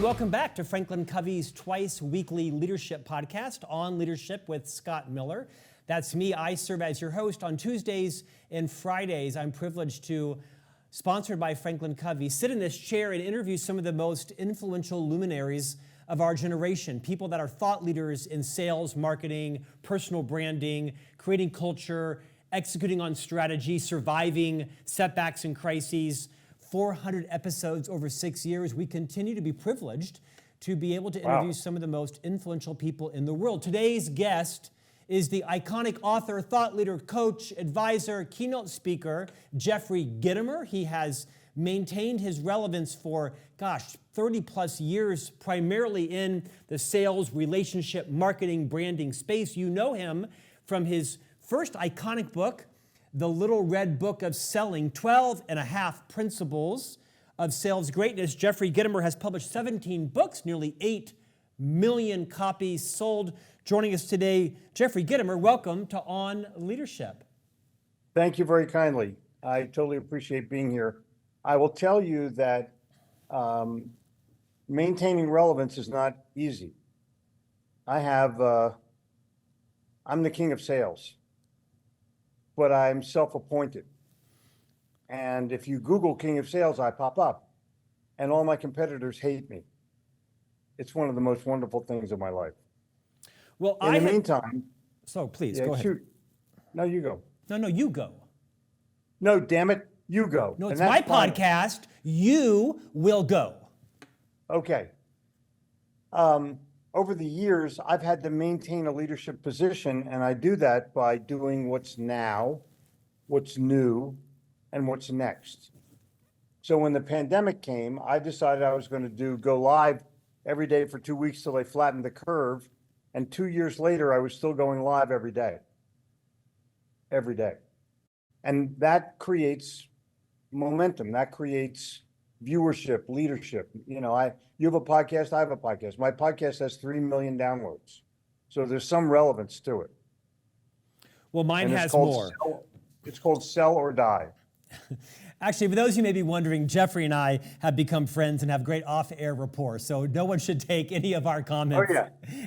and welcome back to Franklin Covey's twice-weekly leadership podcast, On Leadership with Scott Miller. That's me. I serve as your host on Tuesdays and Fridays. I'm privileged to, sponsored by Franklin Covey, sit in this chair and interview some of the most influential luminaries of our generation, people that are thought leaders in sales, marketing, personal branding, creating culture, executing on strategy, surviving setbacks and crises. 400 episodes over 6 years. We continue to be privileged to be able to interview some of the most influential people in the world. Today's guest is the iconic author, thought leader, coach, advisor, keynote speaker, Jeffrey Gitomer. He has maintained his relevance for, 30 plus years, primarily in the sales, relationship, marketing, branding space. You know him from his first iconic book, The Little Red Book of Selling, 12 and a half Principles of Sales Greatness. Jeffrey Gitomer has published 17 books, nearly 8 million copies sold. Joining us today, Jeffrey Gitomer, welcome to On Leadership. Thank you very kindly. I totally appreciate being here. I will tell you that maintaining relevance is not easy. I'm the king of sales, but I'm self-appointed. And if you Google King of Sales, I pop up, and all my competitors hate me. It's one of the most wonderful things of my life. Well, in the meantime, so please go ahead. Shoot. No, you go. No, you go. No, damn it, you go. No, it's my podcast. You will go. Okay. Over the years, I've had to maintain a leadership position, and I do that by doing what's now, what's new, and what's next. So when the pandemic came, I decided I was going to go live every day for 2 weeks till they flattened the curve. And 2 years later, I was still going live every day. Every day. And that creates momentum. That creates viewership, leadership. You have a podcast, I have a podcast. My podcast has 3 million downloads. So there's some relevance to it. Well, mine has more. It's called Sell or Die. Actually, for those of you may be wondering, Jeffrey and I have become friends and have great off-air rapport, so no one should take any of our comments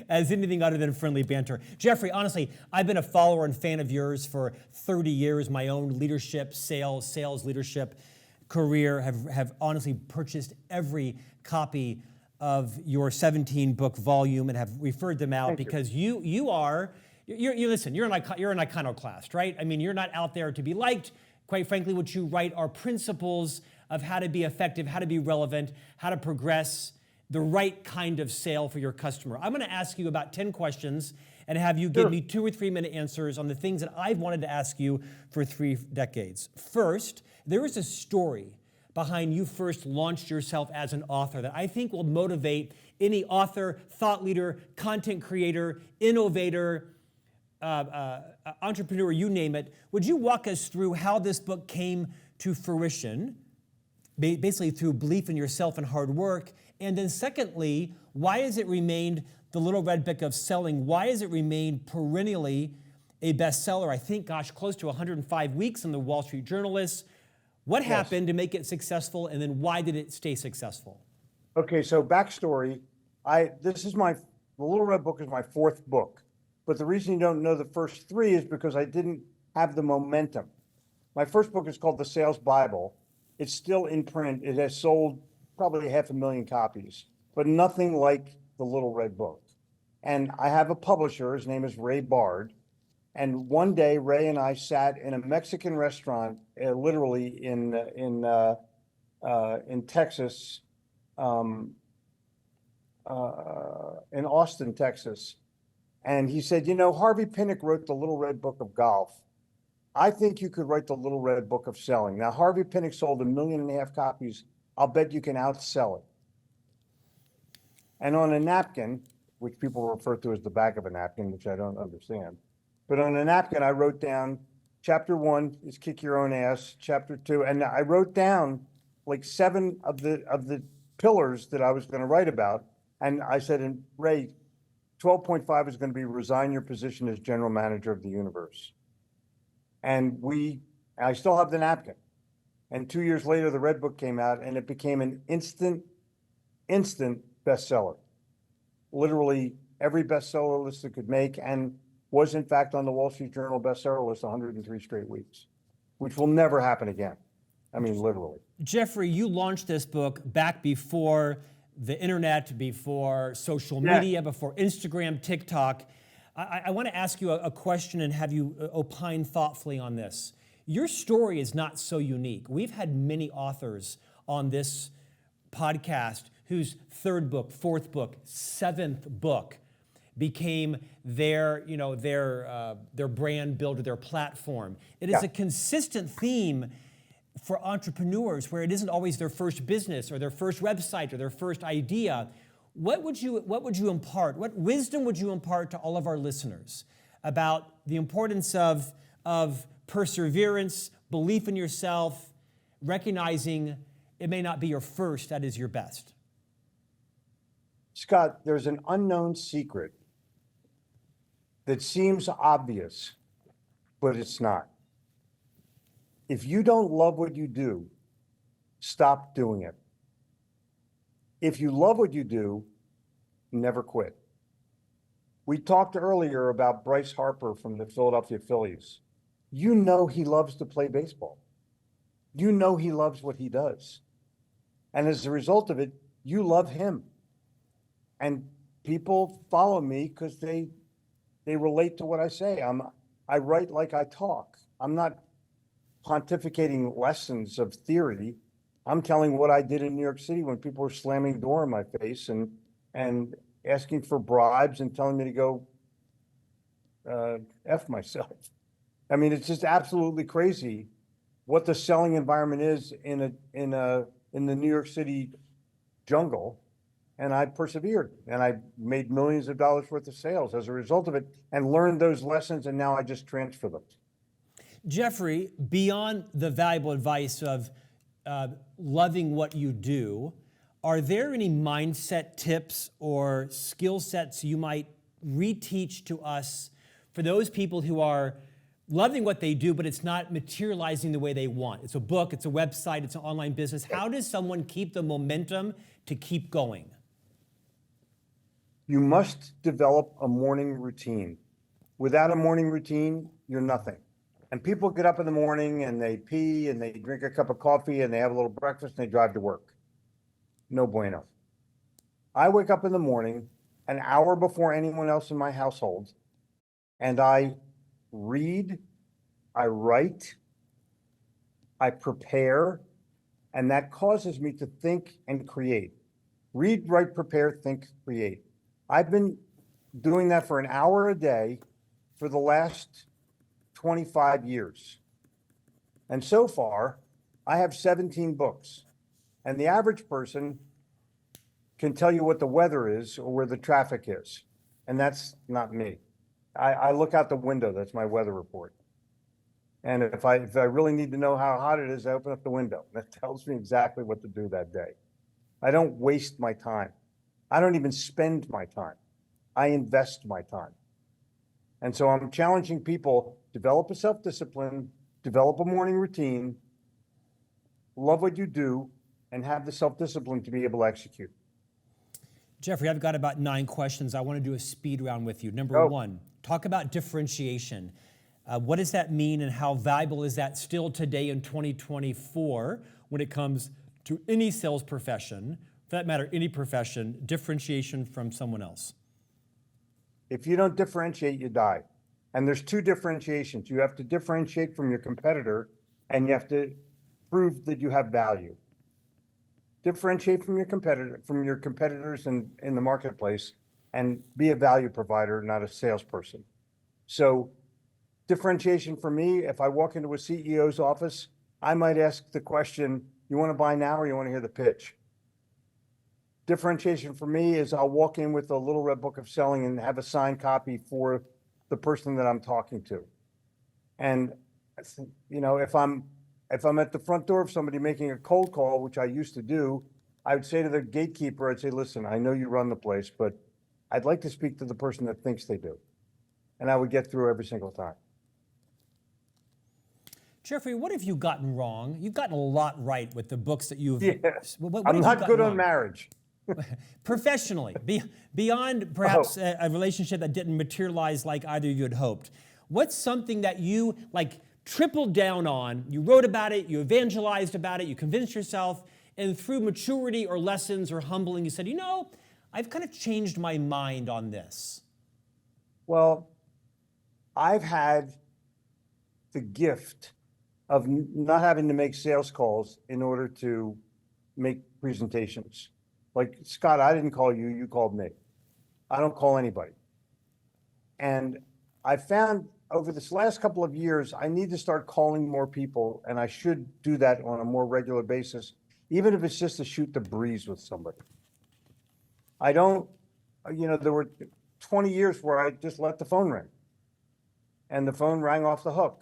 as anything other than friendly banter. Jeffrey, honestly, I've been a follower and fan of yours for 30 years. My own leadership, sales leadership career have honestly purchased every copy of your 17-book volume and have referred them out because you're an iconoclast, right? I mean, you're not out there to be liked. Quite frankly, what you write are principles of how to be effective, how to be relevant, how to progress the right kind of sale for your customer. I'm going to ask you about 10 questions and have you give me 2 or 3 minute answers on the things that I've wanted to ask you for 3 decades. First, there is a story behind you first launched yourself as an author that I think will motivate any author, thought leader, content creator, innovator, entrepreneur, you name it. Would you walk us through how this book came to fruition, basically through belief in yourself and hard work? And then secondly, why has it remained the Little Red Book of Selling? Why has it remained perennially a bestseller? I think, close to 105 weeks in the Wall Street Journalist. What happened to make it successful, and then why did it stay successful? Okay, so backstory. The Little Red Book is my 4th book. But the reason you don't know the first 3 is because I didn't have the momentum. My first book is called The Sales Bible. It's still in print. It has sold probably 500,000 copies, but nothing like The Little Red Book. And I have a publisher. His name is Ray Bard. And one day, Ray and I sat in a Mexican restaurant, literally in Texas, in Austin, Texas. And he said, Harvey Pinnock wrote The Little Red Book of Golf. I think you could write The Little Red Book of Selling. Now, Harvey Pinnock sold 1.5 million copies. I'll bet you can outsell it. And on a napkin, which people refer to as the back of a napkin, which I don't understand. But on a napkin, I wrote down, chapter 1 is kick your own ass, chapter 2. And I wrote down like 7 of the pillars that I was going to write about. And I said, and Ray, 12.5 is going to be resign your position as general manager of the universe. And I still have the napkin. And 2 years later, the Red Book came out and it became an instant bestseller. Literally every bestseller list it could make, and was in fact on the Wall Street Journal bestseller list 103 straight weeks, which will never happen again. I mean, literally. Jeffrey, you launched this book back before the internet, before social Yeah. media, before Instagram, TikTok. I want to ask you a question and have you opine thoughtfully on this. Your story is not so unique. We've had many authors on this podcast whose third book, fourth book, seventh book became their brand builder, their platform. It is a consistent theme for entrepreneurs where it isn't always their first business or their first website or their first idea. What would you impart? What wisdom would you impart to all of our listeners about the importance of perseverance, belief in yourself, recognizing it may not be your first, that is your best? Scott, there's an unknown secret that seems obvious, but it's not. If you don't love what you do, stop doing it. If you love what you do, never quit. We talked earlier about Bryce Harper from the Philadelphia Phillies. You know he loves to play baseball. You know he loves what he does. And as a result of it, you love him. And people follow me because they relate to what I say. I write like I talk. I'm not pontificating lessons of theory. I'm telling what I did in New York City when people were slamming the door in my face and asking for bribes and telling me to go F myself. I mean, it's just absolutely crazy what the selling environment is in the New York City jungle. And I persevered, and I made millions of dollars worth of sales as a result of it, and learned those lessons, and now I just transfer them. Jeffrey, beyond the valuable advice of loving what you do, are there any mindset tips or skill sets you might reteach to us for those people who are loving what they do, but it's not materializing the way they want? It's a book, it's a website, it's an online business. How does someone keep the momentum to keep going? You must develop a morning routine. Without a morning routine, you're nothing. And people get up in the morning and they pee and they drink a cup of coffee and they have a little breakfast and they drive to work. No bueno. I wake up in the morning an hour before anyone else in my household, and I read, I write, I prepare, and that causes me to think and create. Read, write, prepare, think, create. I've been doing that for an hour a day for the last 25 years. And so far, I have 17 books. And the average person can tell you what the weather is or where the traffic is. And that's not me. I look out the window, that's my weather report. And if I really need to know how hot it is, I open up the window. That tells me exactly what to do that day. I don't waste my time. I don't even spend my time. I invest my time. And so I'm challenging people, develop a self-discipline, develop a morning routine, love what you do, and have the self-discipline to be able to execute. Jeffrey, I've got about 9 questions. I want to do a speed round with you. Number one, talk about differentiation. What does that mean and how valuable is that still today in 2024 when it comes to any sales profession, for that matter, any profession, differentiation from someone else? If you don't differentiate, you die. And there's 2 differentiations. You have to differentiate from your competitor, and you have to prove that you have value. Differentiate from your competitors in the marketplace, and be a value provider, not a salesperson. So differentiation for me, if I walk into a CEO's office, I might ask the question, you want to buy now or you want to hear the pitch? Differentiation for me is I'll walk in with a little red book of selling and have a signed copy for the person that I'm talking to. And you know, if I'm at the front door of somebody making a cold call, which I used to do, I would say to the gatekeeper, I'd say, listen, I know you run the place, but I'd like to speak to the person that thinks they do. And I would get through every single time. Jeffrey, what have you gotten wrong? You've gotten a lot right with the books that you've... Yes. What I'm have you not gotten good on wrong? marriage. Professionally, beyond perhaps a relationship that didn't materialize like either of you had hoped, what's something that you like tripled down on, you wrote about it, you evangelized about it, you convinced yourself, and through maturity or lessons or humbling, you said, I've kind of changed my mind on this? Well, I've had the gift of not having to make sales calls in order to make presentations. Like, Scott, I didn't call you, you called me. I don't call anybody. And I found over this last couple of years, I need to start calling more people, and I should do that on a more regular basis, even if it's just to shoot the breeze with somebody. I don't, there were 20 years where I just let the phone ring, and the phone rang off the hook.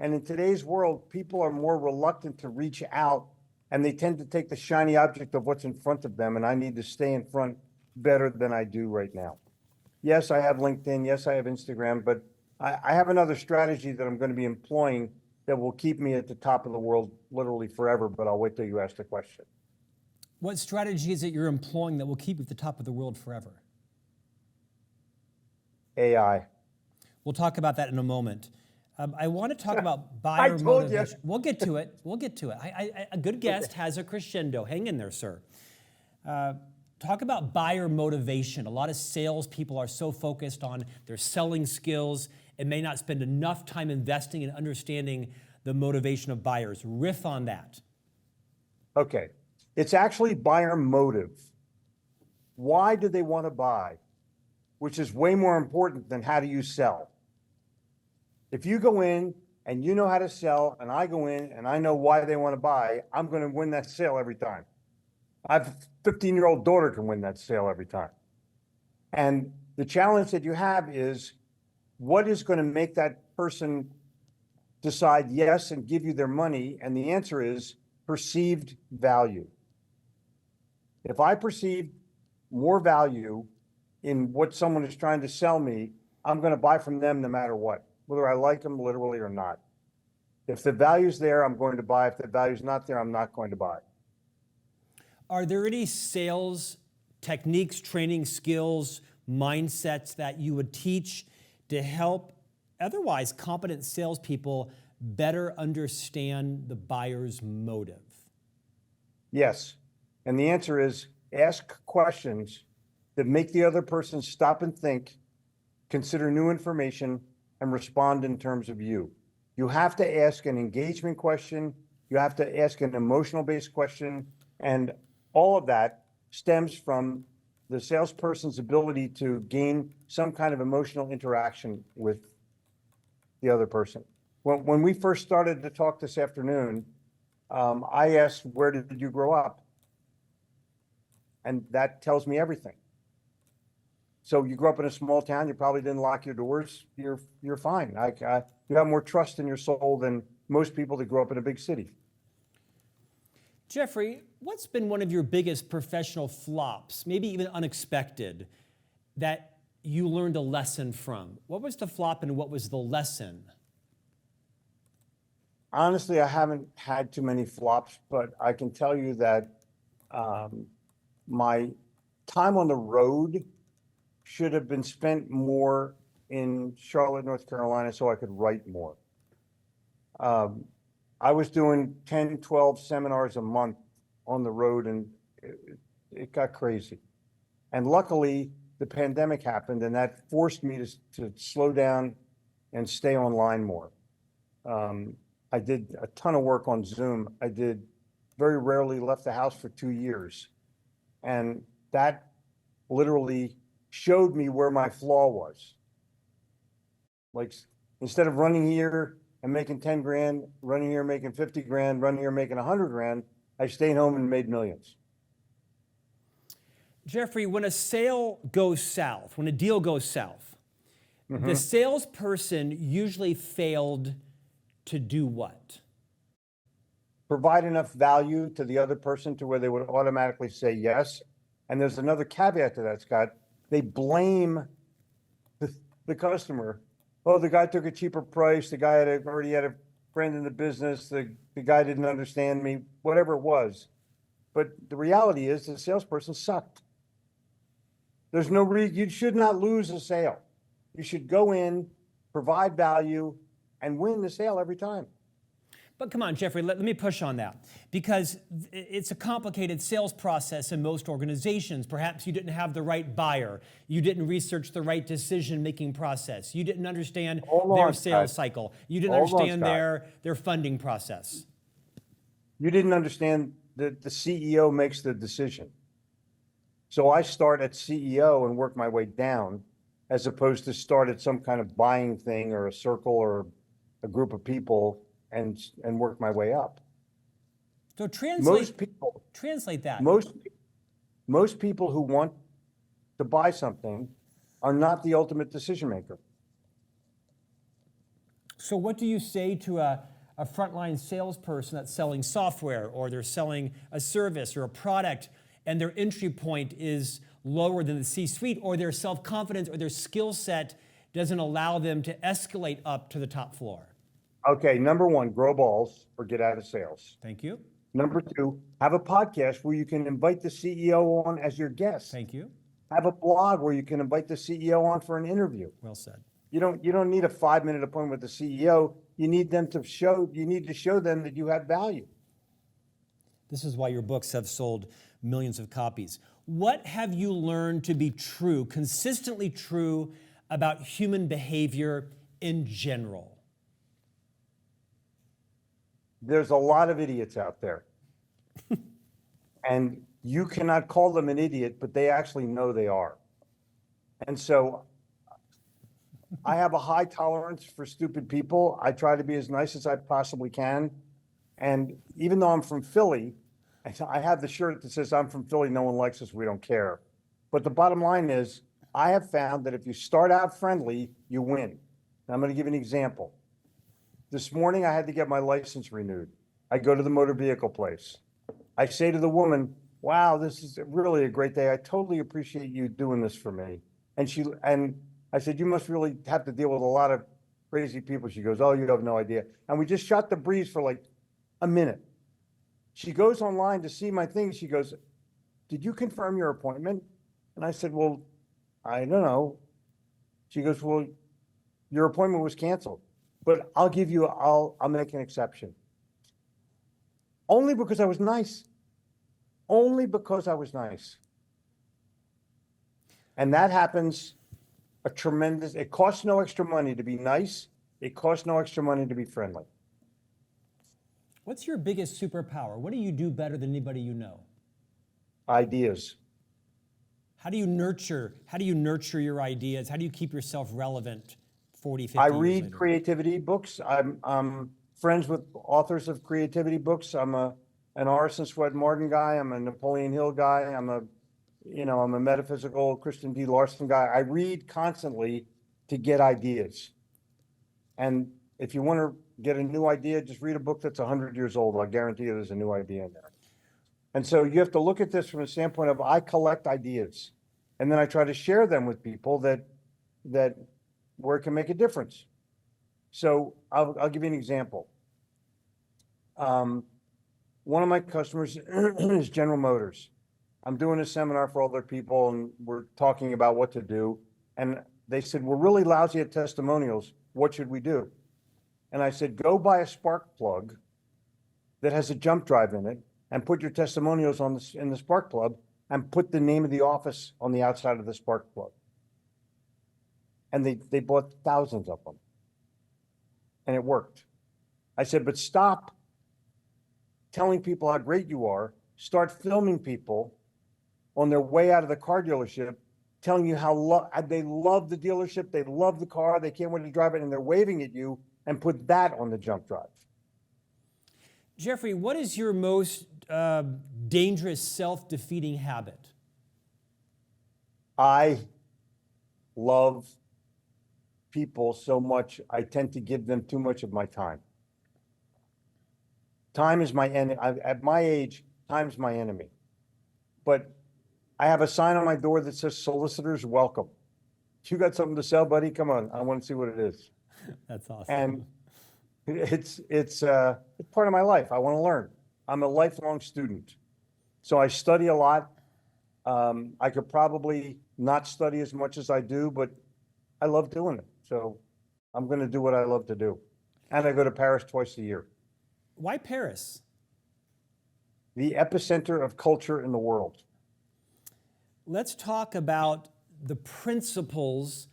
And in today's world, people are more reluctant to reach out, and they tend to take the shiny object of what's in front of them, and I need to stay in front better than I do right now. Yes, I have LinkedIn. Yes, I have Instagram, but I have another strategy that I'm going to be employing that will keep me at the top of the world literally forever, but I'll wait till you ask the question. What strategy is it you're employing that will keep you at the top of the world forever? AI. We'll talk about that in a moment. I want to talk about buyer motivation. We'll get to it. We'll get to it. A good guest has a crescendo. Hang in there, sir. Talk about buyer motivation. A lot of salespeople are so focused on their selling skills and may not spend enough time investing and understanding the motivation of buyers. Riff on that. Okay. It's actually buyer motive. Why do they want to buy? Which is way more important than how do you sell. If you go in and you know how to sell, and I go in and I know why they want to buy, I'm going to win that sale every time. I have a 15-year-old daughter can win that sale every time. And the challenge that you have is, what is going to make that person decide yes and give you their money? And the answer is perceived value. If I perceive more value in what someone is trying to sell me, I'm going to buy from them no matter what, whether I like them literally or not. If the value's there, I'm going to buy. If the value's not there, I'm not going to buy. Are there any sales techniques, training skills, mindsets that you would teach to help otherwise competent salespeople better understand the buyer's motive? Yes. And the answer is ask questions that make the other person stop and think, consider new information, and respond in terms of you. You have to ask an engagement question. You have to ask an emotional-based question. And all of that stems from the salesperson's ability to gain some kind of emotional interaction with the other person. When we first started to talk this afternoon, I asked, where did you grow up? And that tells me everything. So you grew up in a small town, you probably didn't lock your doors, you're fine. You have more trust in your soul than most people that grew up in a big city. Jeffrey, what's been one of your biggest professional flops, maybe even unexpected, that you learned a lesson from? What was the flop and what was the lesson? Honestly, I haven't had too many flops, but I can tell you that my time on the road should have been spent more in Charlotte, North Carolina, so I could write more. I was doing 10, 12 seminars a month on the road, and it got crazy. And luckily, the pandemic happened, and that forced me to slow down and stay online more. I did a ton of work on Zoom. I very rarely left the house for 2 years. And that literally showed me where my flaw was. Like, instead of running here and making 10 grand, running here making 50 grand, running here making 100 grand, I stayed home and made millions. Jeffrey, when a sale goes south, when a deal goes south, the salesperson usually failed to do what? Provide enough value to the other person to where they would automatically say yes. And there's another caveat to that, Scott. They blame the customer. Oh, the guy took a cheaper price. The guy already had a friend in the business. The guy didn't understand me, whatever it was. But the reality is the salesperson sucked. There's no reason, you should not lose a sale. You should go in, provide value, and win the sale every time. But come on, Jeffrey, let me push on that, because it's a complicated sales process in most organizations. Perhaps you didn't have the right buyer. You didn't research the right decision-making process. You didn't understand their sales cycle. You didn't understand their funding process. You didn't understand that the CEO makes the decision. So I start at CEO and work my way down, as opposed to start at some kind of buying thing or a circle or a group of people and work my way up. So translate that. Most people who want to buy something are not the ultimate decision maker. So what do you say to a frontline salesperson that's selling software, or they're selling a service or a product, and their entry point is lower than the C-suite, or their self-confidence or their skill set doesn't allow them to escalate up to the top floor? Okay, number one, grow balls or get out of sales. Thank you. Number two, have a podcast where you can invite the CEO on as your guest. Thank you. Have a blog where you can invite the CEO on for an interview. Well said. You don't need a 5-minute appointment with the CEO. You need to show them that you have value. This is why your books have sold millions of copies. What have you learned to be true, consistently true, about human behavior in general? There's a lot of idiots out there. And you cannot call them an idiot, but they actually know they are. And so I have a high tolerance for stupid people. I try to be as nice as I possibly can. And even though I'm from Philly, I have the shirt that says I'm from Philly, no one likes us, we don't care. But the bottom line is, I have found that if you start out friendly, you win. And I'm going to give you an example. This morning, I had to get my license renewed. I go to the motor vehicle place. I say to the woman, wow, this is really a great day. I totally appreciate you doing this for me. And I said, you must really have to deal with a lot of crazy people. She goes, oh, you have no idea. And we just shot the breeze for like a minute. She goes online to see my thing. She goes, did you confirm your appointment? And I said, well, I don't know. She goes, well, your appointment was canceled, but I'll make an exception. Only because I was nice. Only because I was nice. And that happens it costs no extra money to be nice. It costs no extra money to be friendly. What's your biggest superpower? What do you do better than anybody you know? Ideas. How do you nurture your ideas? How do you keep yourself relevant 40, 50 years later? I read creativity books. I'm friends with authors of creativity books. I'm an Orison Swett Martin guy. I'm a Napoleon Hill guy. I'm a metaphysical Christian D. Larson guy. I read constantly to get ideas. And if you want to get a new idea, just read a book that's 100 years old. I'll guarantee you there's a new idea in there. And so you have to look at this from a standpoint of, I collect ideas, and then I try to share them with people that where it can make a difference. So I'll give you an example. One of my customers is General Motors. I'm doing a seminar for all their people, and we're talking about what to do. And they said, we're really lousy at testimonials. What should we do? And I said, go buy a spark plug that has a jump drive in it and put your testimonials in the spark plug and put the name of the office on the outside of the spark plug. And they bought thousands of them. And it worked. I said, but stop telling people how great you are. Start filming people on their way out of the car dealership, telling you how they love the dealership, they love the car, they can't wait to drive it, and they're waving at you, and put that on the jump drive. Jeffrey, what is your most dangerous self-defeating habit? I love people so much, I tend to give them too much of my time. Time is my enemy. At my age, time's my enemy. But I have a sign on my door that says, solicitors welcome. You got something to sell, buddy? Come on, I want to see what it is. That's awesome. And it's part of my life. I want to learn. I'm a lifelong student. So I study a lot. I could probably not study as much as I do, but I love doing it. So I'm going to do what I love to do. And I go to Paris twice a year, Why Paris? the epicenter of culture in the world. Let's talk about the principles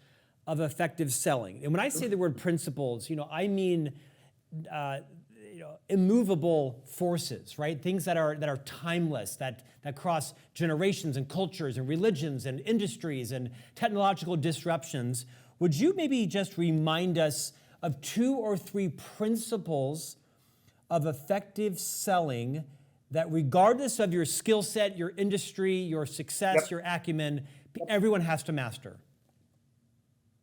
of effective selling. And when I say the word principles, I mean immovable forces, right? Things that are timeless, that cross generations and cultures and religions and industries and technological disruptions. Would you maybe just remind us of 2 or 3 principles of effective selling that, regardless of your skill set, your industry, your success, your acumen, everyone has to master?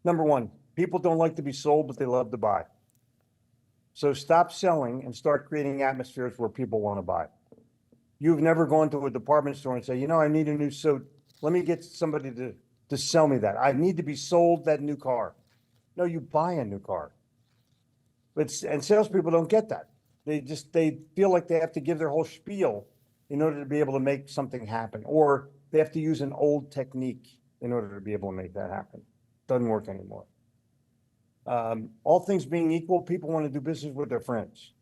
Number 1, people don't like to be sold, but they love to buy. So stop selling and start creating atmospheres where people want to buy. You've never gone to a department store and say, I need a new suit. Let me get somebody to sell me that. I need to be sold that new car. No, you buy a new car. And salespeople don't get that. They feel like they have to give their whole spiel in order to be able to make something happen, or they have to use an old technique in order to be able to make that happen. Doesn't work anymore. All things being equal, people want to do business with their friends.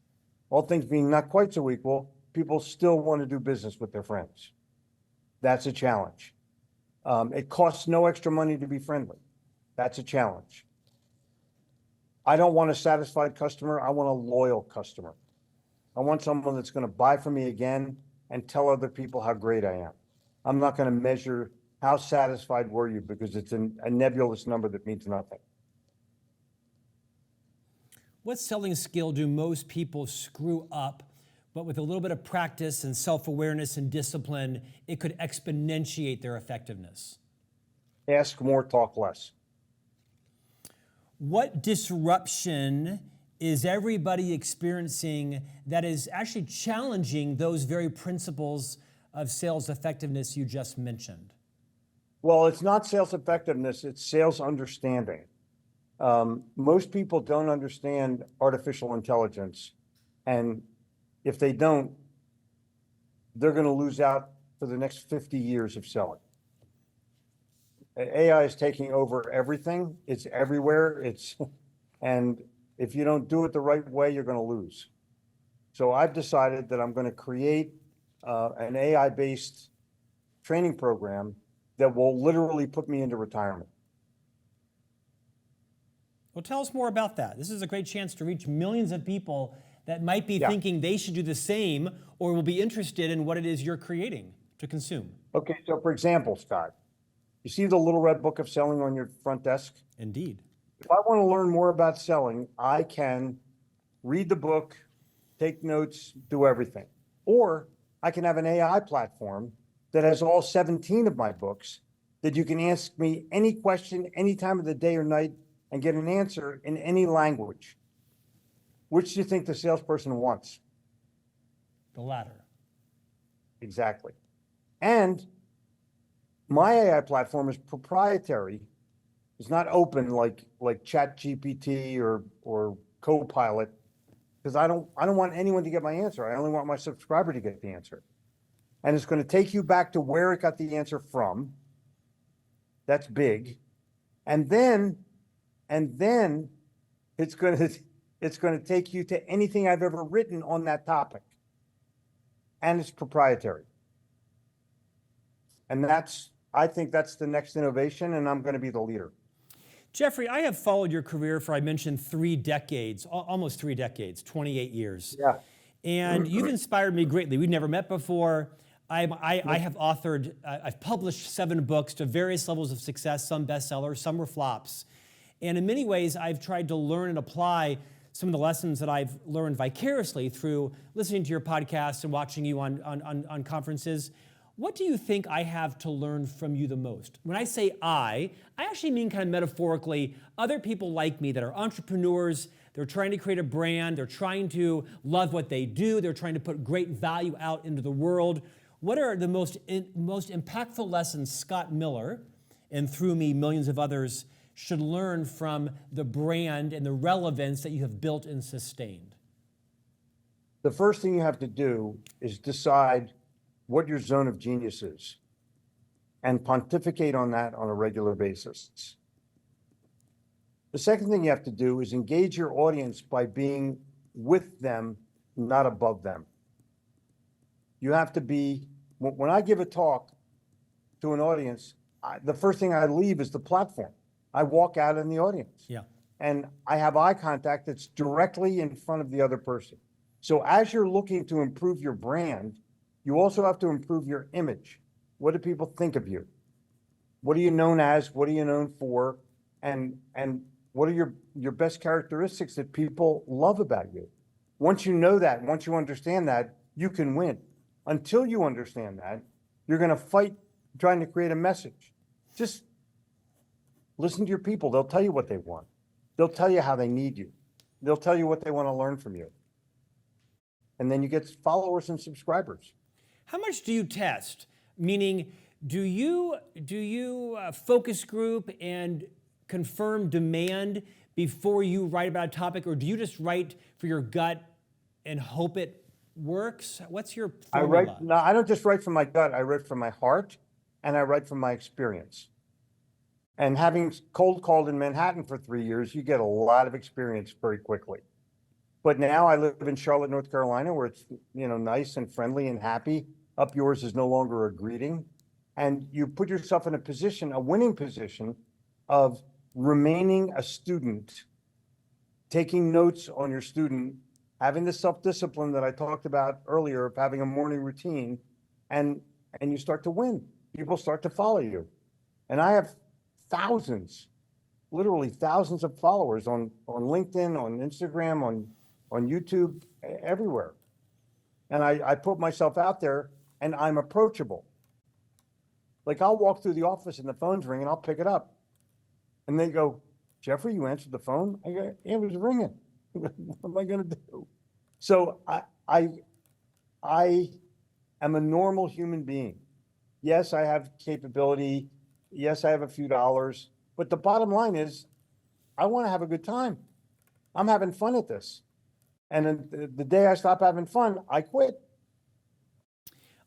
All things being not quite so equal, people still want to do business with their friends. That's a challenge. It costs no extra money to be friendly. That's a challenge. I don't want a satisfied customer. I want a loyal customer. I want someone that's going to buy from me again and tell other people how great I am. I'm not going to measure how satisfied were you, because it's a nebulous number that means nothing. What selling skill do most people screw up, but with a little bit of practice and self-awareness and discipline, it could exponentiate their effectiveness? Ask more, talk less. What disruption is everybody experiencing that is actually challenging those very principles of sales effectiveness you just mentioned? Well, it's not sales effectiveness, it's sales understanding. Most people don't understand artificial intelligence. And if they don't, they're going to lose out for the next 50 years of selling. AI is taking over everything. It's everywhere. And if you don't do it the right way, you're going to lose. So I've decided that I'm going to create an AI-based training program that will literally put me into retirement. Well, tell us more about that. This is a great chance to reach millions of people that might be thinking they should do the same, or will be interested in what it is you're creating to consume. Okay, so for example, Scott, you see the little red book of selling on your front desk? Indeed. If I want to learn more about selling, I can read the book, take notes, do everything. Or I can have an AI platform that has all 17 of my books that you can ask me any question, any time of the day or night, and get an answer in any language. Which do you think the salesperson wants? The latter. Exactly. And my AI platform is proprietary. It's not open like ChatGPT or Copilot, because I don't want anyone to get my answer. I only want my subscriber to get the answer. And it's going to take you back to where it got the answer from. That's big. And then it's going to take you to anything I've ever written on that topic. And it's proprietary. And I think that's the next innovation, and I'm going to be the leader. Jeffrey, I have followed your career for, I mentioned, 3 decades, almost 3 decades, 28 years. Yeah. And you've inspired me greatly. We've never met before. I have authored, I've published 7 books to various levels of success, some bestsellers, some were flops. And in many ways, I've tried to learn and apply some of the lessons that I've learned vicariously through listening to your podcasts and watching you on conferences. What do you think I have to learn from you the most? When I say I actually mean kind of metaphorically other people like me that are entrepreneurs. They're trying to create a brand. They're trying to love what they do. They're trying to put great value out into the world. What are the most impactful lessons Scott Miller, and through me, millions of others, should learn from the brand and the relevance that you have built and sustained? The first thing you have to do is decide what your zone of genius is and pontificate on that on a regular basis. The second thing you have to do is engage your audience by being with them, not above them. You have to be, when I give a talk to an audience, the first thing I leave is the platform. I walk out in the audience. Yeah. And I have eye contact that's directly in front of the other person. So as you're looking to improve your brand, you also have to improve your image. What do people think of you? What are you known as? What are you known for? And what are your best characteristics that people love about you? Once you know that, once you understand that, you can win. Until you understand that, you're going to fight trying to create a message. Just listen to your people. They'll tell you what they want. They'll tell you how they need you. They'll tell you what they want to learn from you. And then you get followers and subscribers. How much do you test? Meaning, do you focus group and confirm demand before you write about a topic, or do you just write for your gut and hope it works? What's your formula? No, I don't just write from my gut. I write from my heart, and I write from my experience. And having cold called in Manhattan for 3 years, you get a lot of experience very quickly. But now I live in Charlotte, North Carolina, where it's, nice and friendly and happy. Up yours is no longer a greeting. And you put yourself in a position, a winning position, of remaining a student, taking notes on your student, having the self-discipline that I talked about earlier of having a morning routine, and you start to win. People start to follow you. And I have thousands, literally thousands of followers on LinkedIn, on Instagram, on YouTube, everywhere. And I put myself out there, and I'm approachable. Like, I'll walk through the office and the phone's ringing, I'll pick it up. And they go, "Jeffrey, you answered the phone?" I go, "Yeah, it was ringing." What am I gonna do? So I am a normal human being. Yes, I have capability. Yes, I have a few dollars, but the bottom line is I want to have a good time. I'm having fun at this. And then the day I stop having fun, I quit.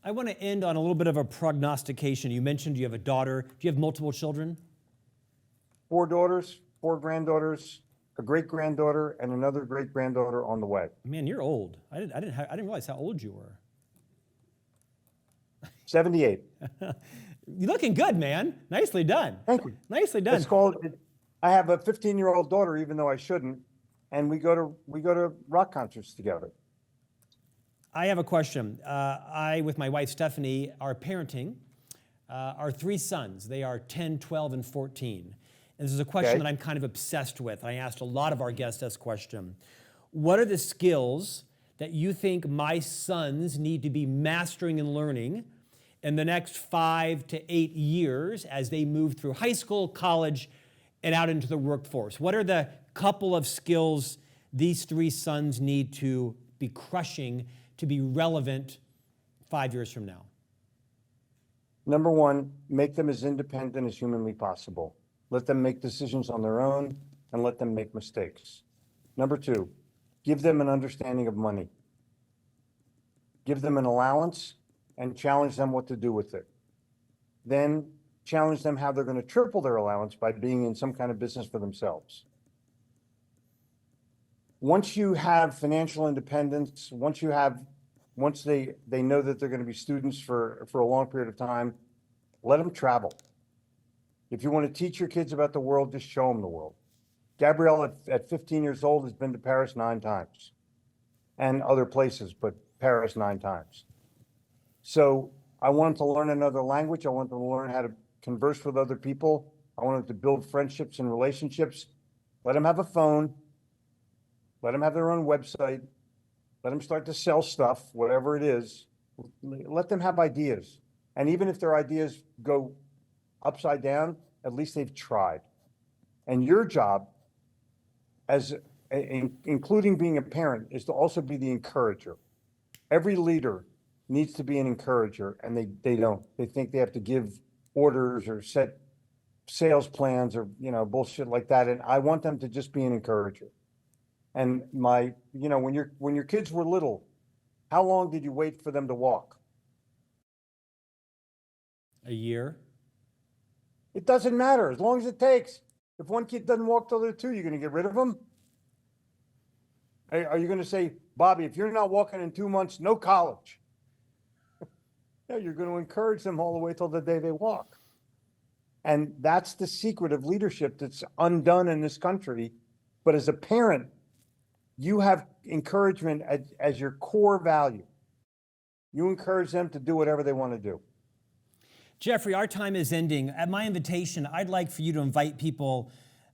I want to end on a little bit of a prognostication. You mentioned you have a daughter. Do you have multiple children? 4 daughters, 4 granddaughters, a great-granddaughter, and another great-granddaughter on the way. Man, you're old. I didn't realize how old you were. 78. You're looking good, man. Nicely done. Thank you. Nicely done. It's called, I have a 15-year-old daughter, even though I shouldn't, and we go to rock concerts together. I have a question. I, with my wife Stephanie, are parenting our 3 sons. They are 10, 12, and 14. And this is a question that I'm kind of obsessed with. I asked a lot of our guests this question. What are the skills that you think my sons need to be mastering and learning in the next 5 to 8 years as they move through high school, college, and out into the workforce? What are the couple of skills these 3 sons need to be crushing to be relevant 5 years from now? Number 1, make them as independent as humanly possible. Let them make decisions on their own and let them make mistakes. Number 2, give them an understanding of money. Give them an allowance and challenge them what to do with it. Then challenge them how they're going to triple their allowance by being in some kind of business for themselves. Once you have financial independence, once they know that they're going to be students for a long period of time, let them travel. If you want to teach your kids about the world, just show them the world. Gabrielle, at 15 years old, has been to Paris 9 times and other places, but Paris 9 times. So I want them to learn another language. I want them to learn how to converse with other people. I want them to build friendships and relationships. Let them have a phone. Let them have their own website. Let them start to sell stuff, whatever it is. Let them have ideas. And even if their ideas go upside down, at least they've tried. And your job, including being a parent, is to also be the encourager. Every leader needs to be an encourager, and they don't. They think they have to give orders or set sales plans or bullshit like that. And I want them to just be an encourager. And when your kids were little, how long did you wait for them to walk? A year? It doesn't matter, as long as it takes. If one kid doesn't walk till they're 2, you're gonna get rid of them? Are you gonna say, Bobby, if you're not walking in 2 months, no college? No, you're gonna encourage them all the way till the day they walk. And that's the secret of leadership that's undone in this country. But as a parent, you have encouragement as your core value. You encourage them to do whatever they want to do. Jeffrey, our time is ending. At my invitation, I'd like for you to invite people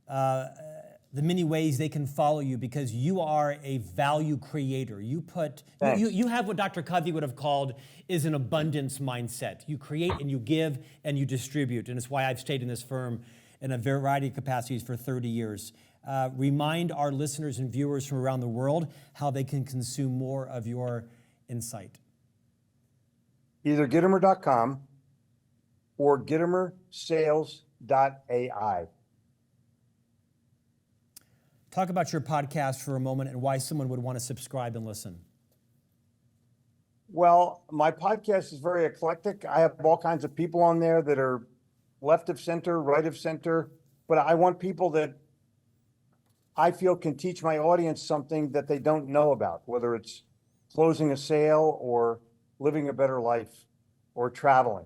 the many ways they can follow you, because you are a value creator. You have what Dr. Covey would have called is an abundance mindset. You create and you give and you distribute. And it's why I've stayed in this firm in a variety of capacities for 30 years. Remind our listeners and viewers from around the world how they can consume more of your insight. Either Gitomer.com or GitomerSales.ai. Talk about your podcast for a moment and why someone would want to subscribe and listen. Well, my podcast is very eclectic. I have all kinds of people on there that are left of center, right of center, but I want people that I feel can teach my audience something that they don't know about, whether it's closing a sale or living a better life or traveling.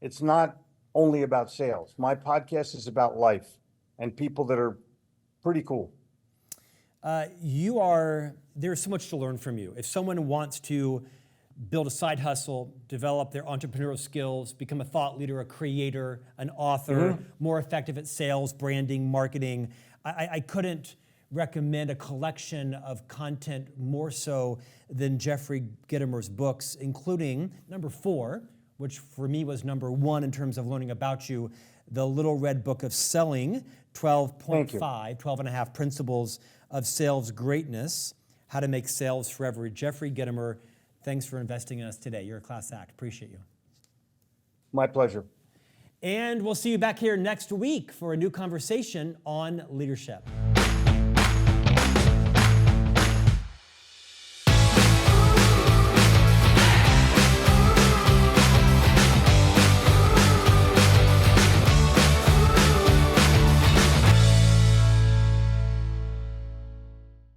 It's not only about sales. My podcast is about life and people that are pretty cool. There's so much to learn from you. If someone wants to build a side hustle, develop their entrepreneurial skills, become a thought leader, a creator, an author, more effective at sales, branding, marketing, I couldn't recommend a collection of content more so than Jeffrey Gitomer's books, including number 4, which for me was number 1 in terms of learning about you, the Little Red Book of Selling, 12 and a half Principles of Sales Greatness, How to Make Sales Forever. Jeffrey Gitomer, thanks for investing in us today. You're a class act. Appreciate you. My pleasure. And we'll see you back here next week for a new conversation on leadership.